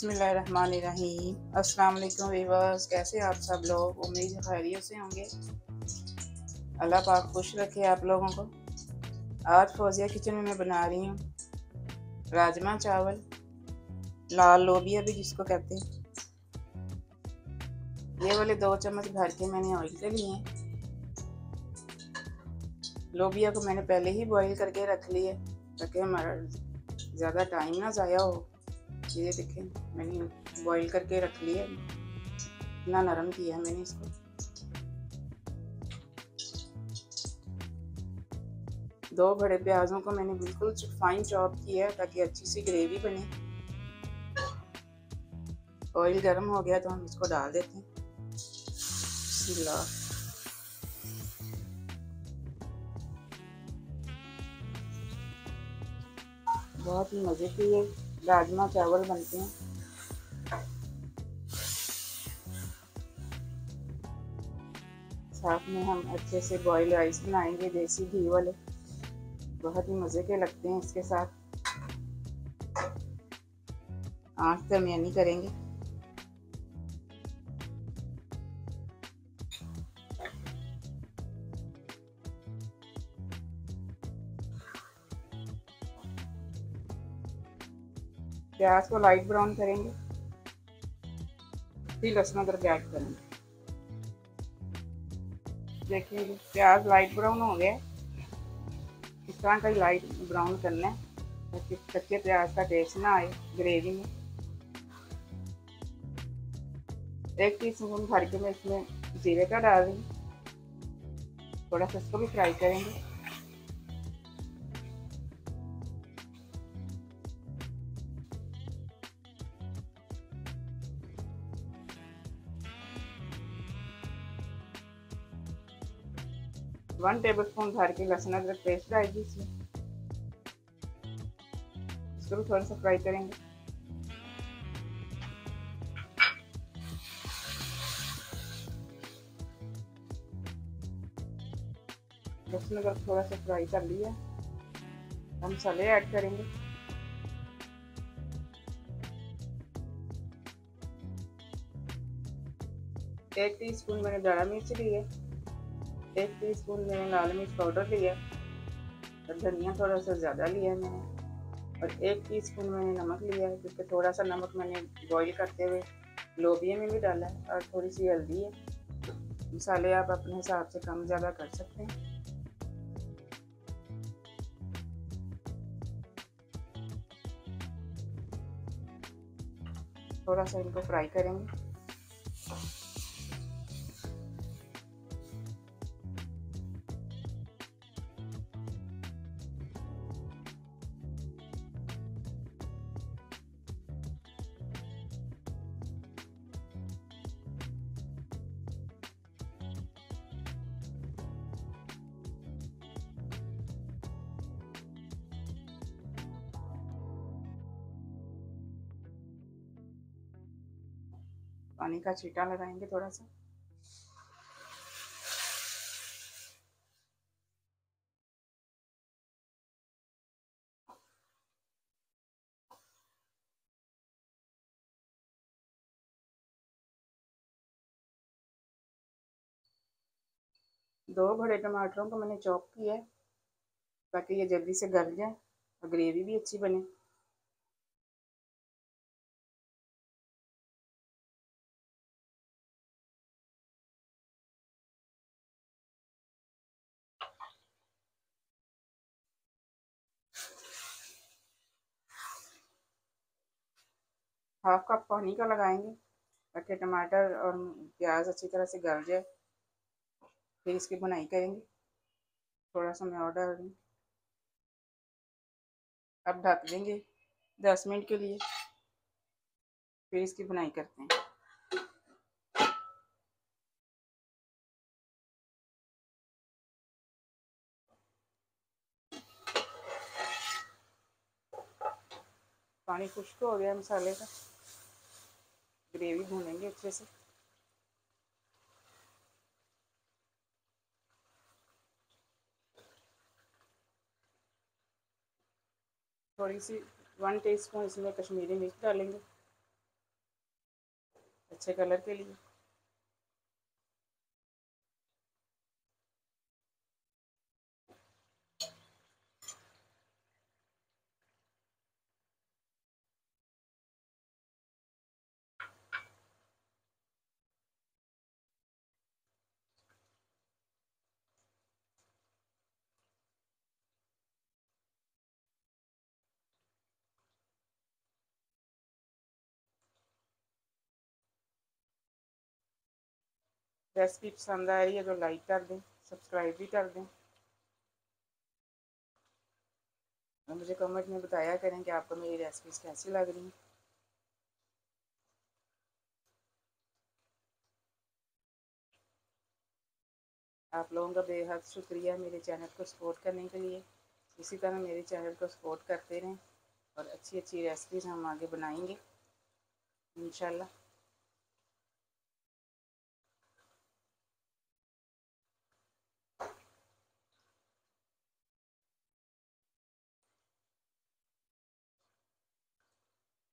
बिस्मिल्लाहिर्रहमानिर्रहीम। अस्सलाम वालेकुम वीवर्स, कैसे आप सब लोग? उम्मीद है खैरियत से होंगे। अल्लाह पाक खुश रखे आप लोगों को। आज फौजिया किचन में मैं बना रही हूँ राजमा चावल, लाल लोबिया भी जिसको कहते हैं। ये वाले 2 चम्मच भर के मैंने ऑयल के लिए हैं। लोबिया को मैंने पहले ही बॉईल करके रख लिया ताकि हमारा ज़्यादा टाइम ना ज़ाया हो। ये देखें, मैंने बॉईल करके रख लिया, इतना नरम किया है मैंने इसको। 2 बड़े प्याज़ों को मैंने बिल्कुल फाइन चॉप किया है ताकि अच्छी सी ग्रेवी बने। ऑयल गर्म हो गया तो हम इसको डाल देते हैं। बहुत ही मज़े के ये राजमा चावल बनते हैं। साथ में हम अच्छे से बॉयल राइस बनाएंगे, देसी घी वाले, बहुत ही मज़े के लगते हैं। इसके साथ आँच दरमियानी करेंगे। प्याज को लाइट ब्राउन करेंगे, फिर लहसुन अदरक ऐड करेंगे। देखिए प्याज लाइट ब्राउन हो गया, इस तरह का ही लाइट ब्राउन करना है ताकि कच्चे प्याज का टेस्ट ना आए ग्रेवी में। 1 टीस्पून भर के मैं इसमें जीरे का डाल रही हूँ। थोड़ा सा इसको भी फ्राई करेंगे। वन टेबल स्पून भर के लहसुन अदरक पेस्ट डालेगी इसमें, इसको भी थोड़ा सा फ्राई करेंगे। लहसुन अदरक थोड़ा सा फ्राई कर लिया, हम मसाले ऐड करेंगे। एक टीस्पून मैंने दाढ़ा मिर्च ली है, 1 टीस्पून मैंने लाल मिर्च पाउडर लिया और धनिया थोड़ा सा ज़्यादा लिया है मैंने, और 1 टीस्पून मैंने नमक लिया है क्योंकि थोड़ा सा नमक मैंने बॉईल करते हुए लोबिया में भी डाला है, और थोड़ी सी हल्दी है। मसाले आप अपने हिसाब से कम ज़्यादा कर सकते हैं। थोड़ा सा इनको फ्राई करेंगे। पानी का छींटा लगाएंगे थोड़ा सा। दो बड़े टमाटरों को मैंने चॉप किया है ताकि ये जल्दी से गल जाए और ग्रेवी भी अच्छी बने। हाफ कप पानी का लगाएंगे ताकि टमाटर और प्याज अच्छी तरह से गल जाए, फिर इसकी बुनाई करेंगे। थोड़ा सा मैं और डाल दूँ। अब ढक देंगे 10 मिनट के लिए, फिर इसकी बुनाई करते हैं। पानी खुश्क हो गया मसाले का, ग्रेवी भूनेंगे अच्छे से। थोड़ी सी 1 टीस्पून इसमें कश्मीरी मिर्च डालेंगे, अच्छे कलर के लिए। रेसिपी पसंद आ रही है तो लाइक कर दें, सब्सक्राइब भी कर दें और मुझे कमेंट में बताया करें कि आपको मेरी रेसिपीज कैसी लग रही हैं। आप लोगों का बेहद शुक्रिया मेरे चैनल को सपोर्ट करने के लिए। इसी तरह मेरे चैनल को सपोर्ट करते रहें और अच्छी अच्छी रेसिपीज हम आगे बनाएंगे इंशाल्लाह।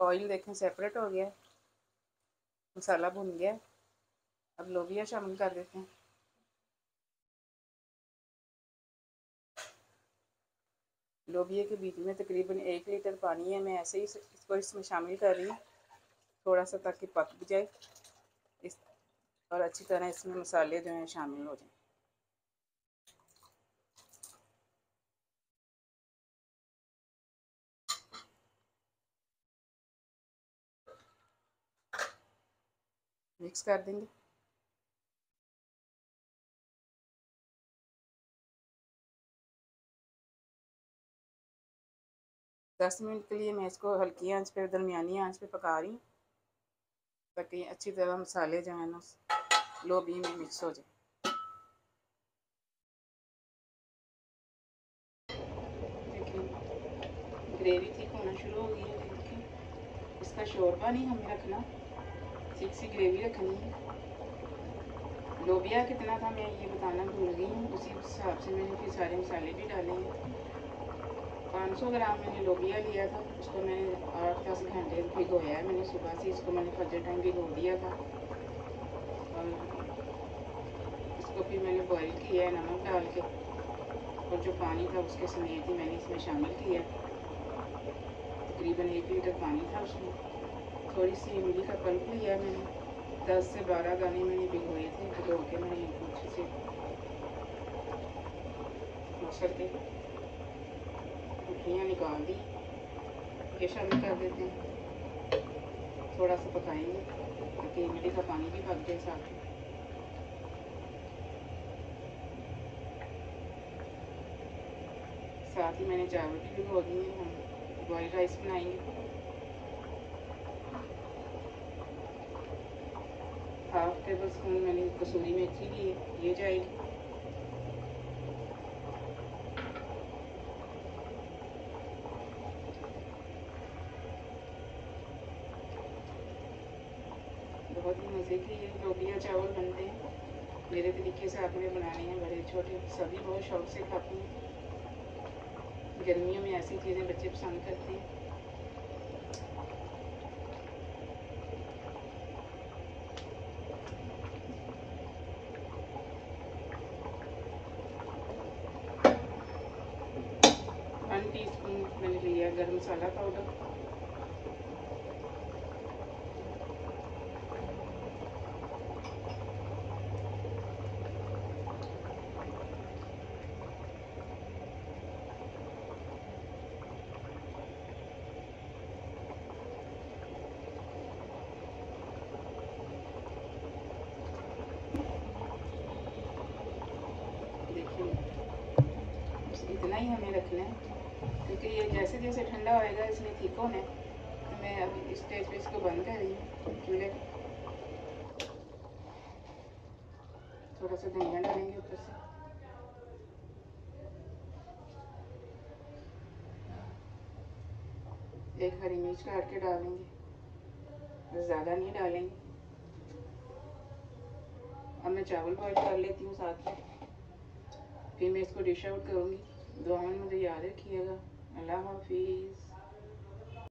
ऑयल देखें सेपरेट हो गया, मसाला भुन गया। अब लोबिया शामिल कर देते हैं। लोबिया के बीच में तकरीबन 1 लीटर पानी है, मैं ऐसे ही इसको इसमें शामिल कर रही हूँ थोड़ा सा, ताकि पक जाए इस और अच्छी तरह इसमें मसाले जो हैं शामिल हो जाएं। मिक्स कर देंगे। दस मिनट के लिए मैं इसको हल्की आंच पे, दरमियानी आंच पे पका रही हूँ ताकि अच्छी तरह मसाले जो हैं ना लोबिया में मिक्स हो जाए। देखिए ग्रेवी थिक होना शुरू हो गई है। देखिए इसका शोरबा नहीं हमें रखना, थिक सी ग्रेवी रखनी है। लोबिया कितना था मैं ये बताना भूल गई हूँ, उसी हिसाब से मैंने फिर सारे मसाले भी डाले हैं। 500 ग्राम मैंने लोबिया लिया था, उसको मैंने 8-10 घंटे भिगोया है। मैंने सुबह से इसको मैंने फजर टाइम भिगो दिया था और इसको फिर मैंने बॉईल किया है नमक डाल के, और जो पानी था उसके समेत ही मैंने इसमें शामिल किया। तकरीबन 1 लीटर पानी था उसमें। थोड़ी सी इमली का पल्प लिया है मैंने, 10 से 12 दाने मैंने भिगोए थे, भिगो के मैंने इनको अच्छे से मसल के गुठलियाँ निकाल दी। ये शामिल कर देते हैं, थोड़ा सा पकाएंगे ताकि इमली का पानी भी पक जाए साथ में। साथ ही मैंने चावल भी भिगो दिए हैं, हम बॉइल्ड राइस बनाएंगे। 1/2 टेबल स्पून मैंने कसूरी मेथी ली है, ये जाएगी। बहुत ही मज़े के ये लोबिया चावल बनते हैं। मेरे तरीके से आपने बनाने हैं, बड़े छोटे सभी बहुत शौक से खाते हैं। गर्मियों में ऐसी चीज़ें बच्चे पसंद करते हैं। वन टीस्पून मैंने लिया गरम मसाला पाउडर, इतना ही हमें रखना है क्योंकि ये जैसे जैसे ठंडा होएगा इसमें ठीक होना है। तो मैं अभी इस स्टेज पे इसको बंद कर रही हूँ चूल्हे पे। थोड़ा सा धनिया डालेंगे ऊपर से, एक हरी मिर्च काट के डालेंगे, ज़्यादा नहीं डालेंगे। अब मैं चावल बॉईल कर लेती हूँ साथ में, फिर मैं इसको डिश आउट करूँगी। दुआ में मुझे याद रखिएगा। अल्लाह हाफिज़।